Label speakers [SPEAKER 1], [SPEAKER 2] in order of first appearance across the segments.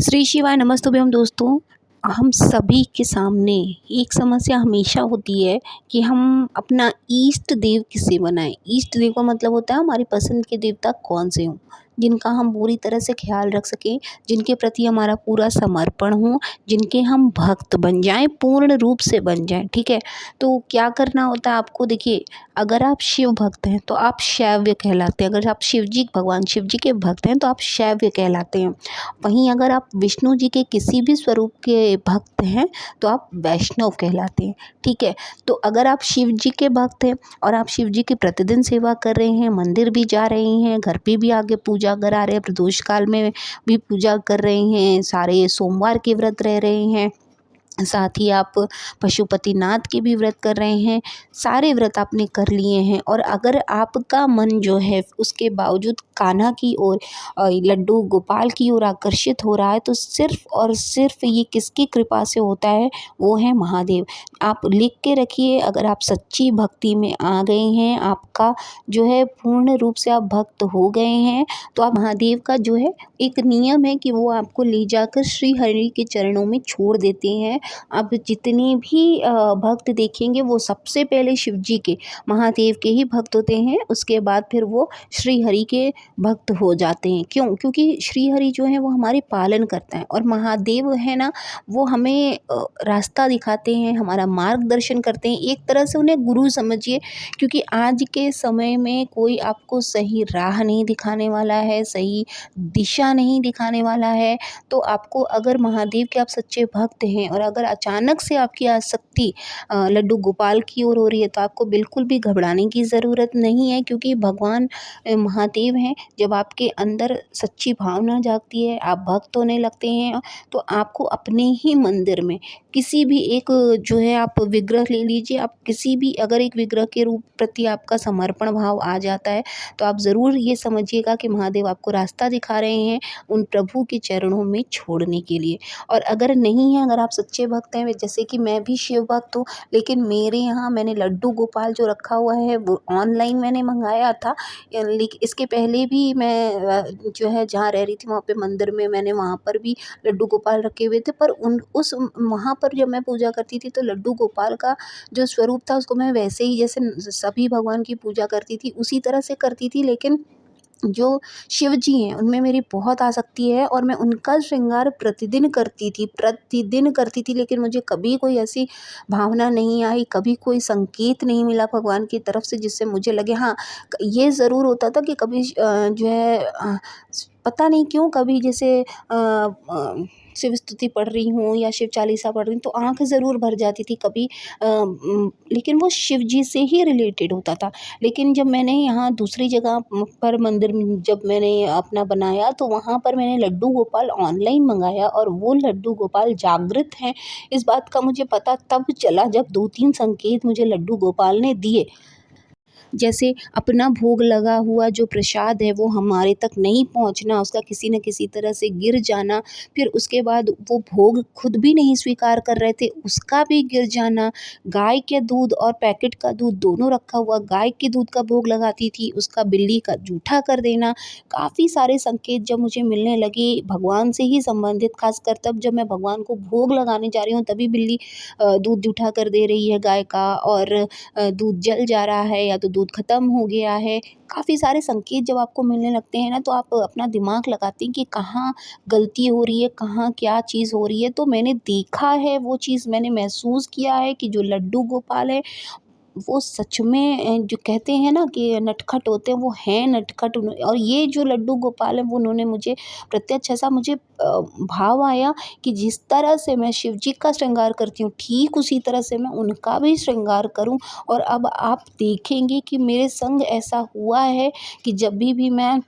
[SPEAKER 1] श्री शिवाय नमस्तुभ्यम दोस्तों। हम सभी के सामने एक समस्या हमेशा होती है कि हम अपना इष्ट देव किसे बनाएं। इष्ट देव का मतलब होता है हमारी पसंद के देवता कौन से हों, जिनका हम पूरी तरह से ख्याल रख सकें, जिनके प्रति हमारा पूरा समर्पण हो, जिनके हम भक्त बन जाएं, पूर्ण रूप से बन जाएं। ठीक है, तो क्या करना होता है आपको? देखिए, अगर आप शिव भक्त हैं तो आप शैव्य कहलाते हैं। अगर आप भगवान शिव जी के भक्त हैं तो आप शैव्य कहलाते हैं। वहीं अगर आप विष्णु जी के किसी भी स्वरूप के भक्त हैं तो आप वैष्णव कहलाते हैं। ठीक है, तो अगर आप शिव जी के भक्त हैं और आप शिव जी की प्रतिदिन सेवा कर रहे हैं, मंदिर भी जा रहे हैं, घर पे भी आगे पूजा करा रहे हैं, प्रदोष काल में भी पूजा कर रहे हैं, सारे सोमवार के व्रत रह रहे हैं, साथ ही आप पशुपतिनाथ के भी व्रत कर रहे हैं, सारे व्रत आपने कर लिए हैं और अगर आपका मन जो है उसके बावजूद कान्हा की ओर, लड्डू गोपाल की ओर आकर्षित हो रहा है, तो सिर्फ़ और सिर्फ़ ये किसकी कृपा से होता है? वो है महादेव। आप लिख के रखिए, अगर आप सच्ची भक्ति में आ गए हैं, आपका जो है पूर्ण रूप से आप भक्त हो गए हैं, तो आप महादेव का जो है एक नियम है कि वो आपको ले जाकर श्री हरि के चरणों में छोड़ देते हैं। अब जितने भी भक्त देखेंगे वो सबसे पहले शिव जी के, महादेव के ही भक्त होते हैं, उसके बाद फिर वो श्री हरि के भक्त हो जाते हैं। क्यों? क्योंकि श्री हरि जो है वो हमारे पालन करता है और महादेव है ना, वो हमें रास्ता दिखाते हैं, हमारा मार्गदर्शन करते हैं। एक तरह से उन्हें गुरु समझिए, क्योंकि आज के समय में कोई आपको सही राह नहीं दिखाने वाला है, सही दिशा नहीं दिखाने वाला है। तो आपको, अगर महादेव के आप सच्चे भक्त हैं और अगर अचानक से आपकी आसक्ति लड्डू गोपाल की ओर हो रही है, तो आपको बिल्कुल भी घबराने की ज़रूरत नहीं है, क्योंकि भगवान महादेव हैं। जब आपके अंदर सच्ची भावना जागती है, आप भक्त होने लगते हैं, तो आपको अपने ही मंदिर में किसी भी एक जो है, आप विग्रह ले लीजिए, आप किसी भी अगर एक विग्रह के रूप प्रति आपका समर्पण भाव आ जाता है, तो आप ज़रूर ये समझिएगा कि महादेव आपको रास्ता दिखा रहे हैं उन प्रभु के चरणों में छोड़ने के लिए। और अगर नहीं है, अगर आप सच्चे भक्त हैं, जैसे कि मैं भी शिव भक्त हूँ, लेकिन मेरे यहाँ मैंने लड्डू गोपाल जो रखा हुआ है वो ऑनलाइन मैंने मंगाया था। लेकिन इसके पहले भी मैं जो है जहाँ रह रही थी वहाँ पे मंदिर में मैंने वहाँ पर भी लड्डू गोपाल रखे हुए थे, पर उन उस वहाँ पर जब मैं पूजा करती थी तो लड्डू गोपाल का जो स्वरूप था उसको मैं वैसे ही, जैसे सभी भगवान की पूजा करती थी उसी तरह से करती थी, लेकिन जो शिव जी हैं उनमें मेरी बहुत आसक्ति है और मैं उनका श्रृंगार प्रतिदिन करती थी, लेकिन मुझे कभी कोई ऐसी भावना नहीं आई, कभी कोई संकेत नहीं मिला भगवान की तरफ से जिससे मुझे लगे। हाँ, ये ज़रूर होता था कि कभी जो है पता नहीं क्यों कभी जैसे शिव स्तुति पढ़ रही हूँ या शिव चालीसा पढ़ रही हूँ तो आँख ज़रूर भर जाती थी कभी, लेकिन वो शिव जी से ही रिलेटेड होता था। लेकिन जब मैंने यहाँ दूसरी जगह पर मंदिर में जब मैंने अपना बनाया, तो वहाँ पर मैंने लड्डू गोपाल ऑनलाइन मंगाया और वो लड्डू गोपाल जागृत हैं। इस बात का मुझे पता तब चला जब 2-3 संकेत मुझे लड्डू गोपाल ने दिए। जैसे अपना भोग लगा हुआ जो प्रसाद है वो हमारे तक नहीं पहुँचना, उसका किसी न किसी तरह से गिर जाना, फिर उसके बाद वो भोग खुद भी नहीं स्वीकार कर रहे थे, उसका भी गिर जाना, गाय के दूध और पैकेट का दूध दोनों रखा हुआ, गाय के दूध का भोग लगाती थी, उसका बिल्ली का जूठा कर देना, काफ़ी सारे संकेत जब मुझे मिलने लगे भगवान से ही संबंधित, खासकर तब जब मैं भगवान को भोग लगाने जा रही हूँ तभी बिल्ली दूध जूठा कर दे रही है गाय का, और दूध जल जा रहा है या तो दूध ख़त्म हो गया है। काफ़ी सारे संकेत जब आपको मिलने लगते हैं ना, तो आप अपना दिमाग लगाते हैं कि कहाँ गलती हो रही है, कहाँ क्या चीज़ हो रही है। तो मैंने देखा है, वो चीज़ मैंने महसूस किया है कि जो लड्डू गोपाल है वो सच में जो कहते हैं ना कि नटखट होते हैं, वो हैं नटखट। और ये जो लड्डू गोपाल हैं वो उन्होंने मुझे प्रत्यक्ष ऐसा मुझे भाव आया कि जिस तरह से मैं शिव जी का श्रृंगार करती हूँ, ठीक उसी तरह से मैं उनका भी श्रृंगार करूँ। और अब आप देखेंगे कि मेरे संग ऐसा हुआ है कि जब भी मैं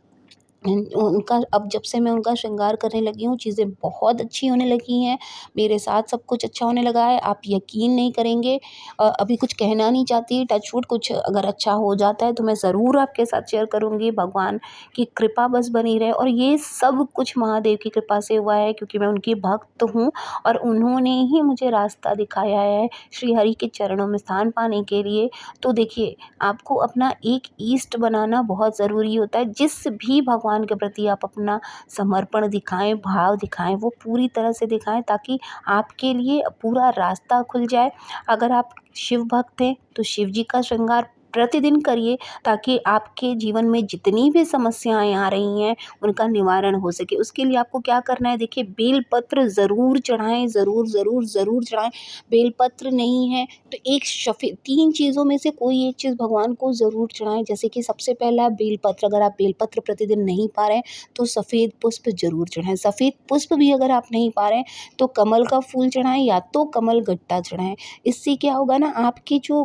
[SPEAKER 1] उनका, अब जब से मैं उनका श्रृंगार करने लगी हूँ, चीज़ें बहुत अच्छी होने लगी हैं। मेरे साथ सब कुछ अच्छा होने लगा है। आप यकीन नहीं करेंगे, अभी कुछ कहना नहीं चाहती, टच वुड कुछ अगर अच्छा हो जाता है तो मैं ज़रूर आपके साथ शेयर करूँगी। भगवान की कृपा बस बनी रहे, और ये सब कुछ महादेव की कृपा से हुआ है, क्योंकि मैं उनकी भक्त हूँ और उन्होंने ही मुझे रास्ता दिखाया है श्री हरि के चरणों में स्थान पाने के लिए। तो देखिए, आपको अपना एक ईष्ट बनाना बहुत ज़रूरी होता है। जिस भी भगवान भगवान के प्रति आप अपना समर्पण दिखाएं, भाव दिखाएं, वो पूरी तरह से दिखाएं ताकि आपके लिए पूरा रास्ता खुल जाए। अगर आप शिव भक्त हैं तो शिव जी का श्रृंगार प्रतिदिन करिए ताकि आपके जीवन में जितनी भी समस्याएं आ रही हैं उनका निवारण हो सके। उसके लिए आपको क्या करना है, देखिए बेलपत्र ज़रूर चढ़ाएं, ज़रूर ज़रूर ज़रूर चढ़ाएं। बेलपत्र नहीं है तो एक सफ़ेद 3 चीज़ों में से कोई एक चीज़ भगवान को ज़रूर चढ़ाएं। जैसे कि सबसे पहला बेलपत्र, अगर आप बेलपत्र प्रतिदिन नहीं पा रहे हैं तो सफ़ेद पुष्प ज़रूर चढ़ाएं। सफ़ेद पुष्प भी अगर आप नहीं पा रहे हैं तो कमल का फूल चढ़ाएं या तो कमल गट्टा चढ़ाएं। इससे क्या होगा ना, आपकी जो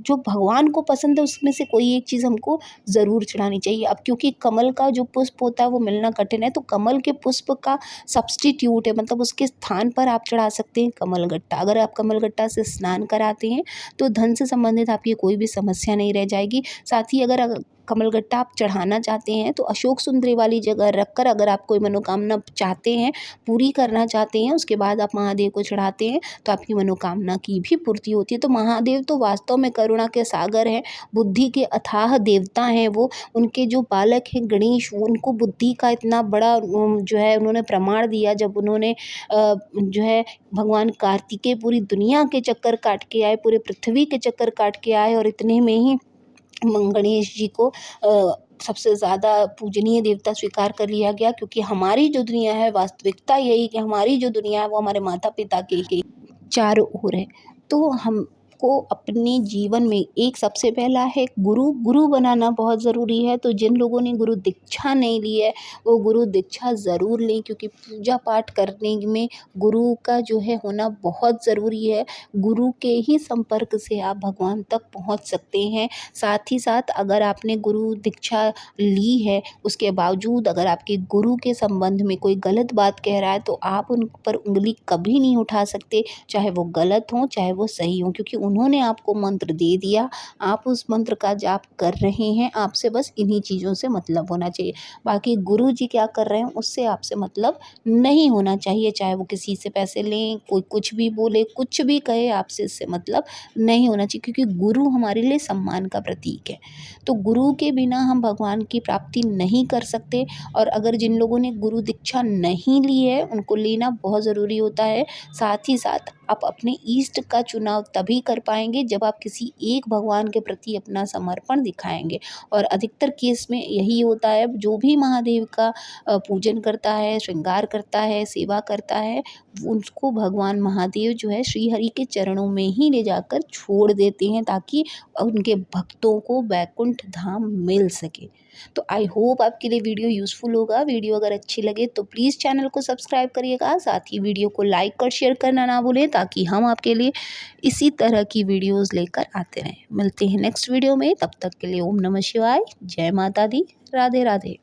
[SPEAKER 1] भगवान को पसंद है उसमें से कोई एक चीज़ हमको ज़रूर चढ़ानी चाहिए। अब क्योंकि कमल का जो पुष्प होता है वो मिलना कठिन है, तो कमल के पुष्प का सब्स्टिट्यूट है, मतलब उसके स्थान पर आप चढ़ा सकते हैं कमल गट्टा। अगर आप कमल गट्टा से स्नान कराते हैं तो धन से संबंधित आपकी कोई भी समस्या नहीं रह जाएगी। साथ ही अगर कमलगट्टा आप चढ़ाना चाहते हैं तो अशोक सुंदरी वाली जगह रखकर, अगर आप कोई मनोकामना चाहते हैं, पूरी करना चाहते हैं, उसके बाद आप महादेव को चढ़ाते हैं तो आपकी मनोकामना की भी पूर्ति होती है। तो महादेव तो वास्तव में करुणा के सागर हैं, बुद्धि के अथाह देवता हैं वो। उनके जो बालक हैं गणेश, उनको बुद्धि का इतना बड़ा जो है उन्होंने प्रमाण दिया जब उन्होंने जो है भगवान कार्तिकेय पूरी दुनिया के चक्कर काट के आए, पूरे पृथ्वी के चक्कर काट के आए, और इतने में ही गणेश जी को सबसे ज़्यादा पूजनीय देवता स्वीकार कर लिया गया। क्योंकि हमारी जो दुनिया है, वास्तविकता यही कि हमारी जो दुनिया है वो हमारे माता पिता के चारों ओर है। तो हमको अपने जीवन में एक सबसे पहला है गुरु बनाना बहुत ज़रूरी है। तो जिन लोगों ने गुरु दीक्षा नहीं ली है वो गुरु दीक्षा ज़रूर लें, क्योंकि पूजा पाठ करने में गुरु का जो है होना बहुत ज़रूरी है। गुरु के ही संपर्क से आप भगवान तक पहुंच सकते हैं। साथ ही साथ अगर आपने गुरु दीक्षा ली है उसके बावजूद अगर आपके गुरु के संबंध में कोई गलत बात कह रहा है तो आप उन पर उंगली कभी नहीं उठा सकते, चाहे वो गलत हो चाहे वो सही हो, क्योंकि उन्होंने आपको मंत्र दे दिया, आप उस मंत्र का जाप कर रहे हैं। आपसे बस इन्हीं चीज़ों से मतलब होना चाहिए। बाकी गुरु जी क्या कर रहे हैं उससे आपसे मतलब नहीं होना चाहिए। चाहे वो किसी से पैसे लें, कोई कुछ भी बोले, कुछ भी कहे, आपसे इससे मतलब नहीं होना चाहिए, क्योंकि गुरु हमारे लिए सम्मान का प्रतीक है। तो गुरु के बिना हम भगवान की प्राप्ति नहीं कर सकते। और अगर जिन लोगों ने गुरु दीक्षा नहीं ली है उनको लेना बहुत ज़रूरी होता है। साथ ही साथ आप अपने इष्ट का चुनाव तभी कर पाएंगे जब आप किसी एक भगवान के प्रति अपना समर्पण दिखाएंगे। और अधिकतर केस में यही होता है, जो भी महादेव का पूजन करता है, श्रृंगार करता है, सेवा करता है, उसको भगवान महादेव जो है श्री हरि के चरणों में ही ले जाकर छोड़ देते हैं ताकि उनके भक्तों को वैकुंठ धाम मिल सके। तो आई होप आपके लिए वीडियो यूज़फुल होगा। वीडियो अगर अच्छी लगे तो प्लीज़ चैनल को सब्सक्राइब करिएगा, साथ ही वीडियो को लाइक और शेयर करना ना भूलें ताकि हम आपके लिए इसी तरह की वीडियोज़ लेकर आते रहें। मिलते हैं नेक्स्ट वीडियो में, तब तक के लिए ओम नमः शिवाय, जय माता दी, राधे राधे।